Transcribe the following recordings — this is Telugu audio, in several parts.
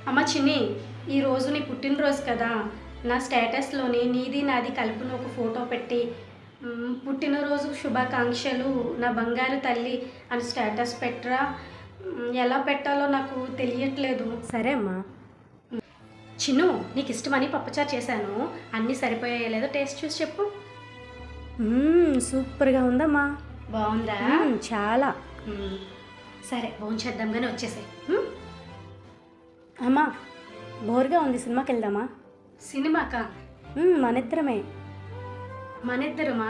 అమ్మ చిన్ని, ఈరోజు నీ పుట్టినరోజు కదా, నా స్టేటస్లోని నీది నాది కలుపున ఒక ఫోటో పెట్టి పుట్టినరోజు శుభాకాంక్షలు నా బంగారు తల్లి అని స్టేటస్ పెట్టరా. ఎలా పెట్టాలో నాకు తెలియట్లేదు. సరే అమ్మా. చిన్ను, నీకు ఇష్టమని పప్పుచారు చేశాను. అన్నీ సరిపోయాయో లేదో టేస్ట్ చూసి చెప్పు. సూపర్గా ఉందమ్మా. బాగుందా? చాలా. సరే భోంచేద్దాం కానీ వచ్చేసాయి. అమ్మా, బోర్గా ఉంది, సినిమాకి వెళ్దామా? సినిమాకా? మనిద్దరమే. మనిద్దరమా?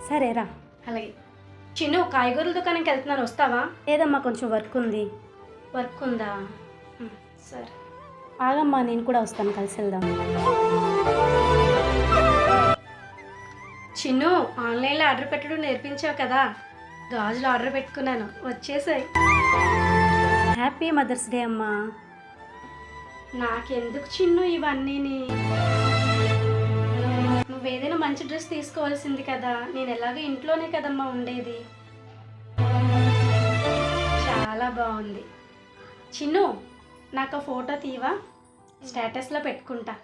సరేరా. అలాగే. చిన్ను, కాయగూరల దుకాణంకి వెళ్తున్నాను, వస్తావా? లేదమ్మా, కొంచెం వర్క్ ఉంది. వర్క్ ఉందా? సరే ఆగమ్మా, నేను కూడా వస్తాను, కలిసి వెళ్దాం. చిన్ను, ఆన్లైన్లో ఆర్డర్ పెట్టడం నేర్పించావు కదా, గాజులు ఆర్డర్ పెట్టుకున్నాను, వచ్చేసాయి. హ్యాపీ మదర్స్ డే అమ్మా. నాకెందుకు చిన్ను ఇవన్నీని? నువ్వేదైనా మంచి డ్రెస్ తీసుకోవాల్సింది కదా, నేను ఎలాగో ఇంట్లోనే కదమ్మా ఉండేది. చాలా బాగుంది. చిన్ను, నాకు ఫోటో తీవా? స్టేటస్లో పెట్టుకుంటా.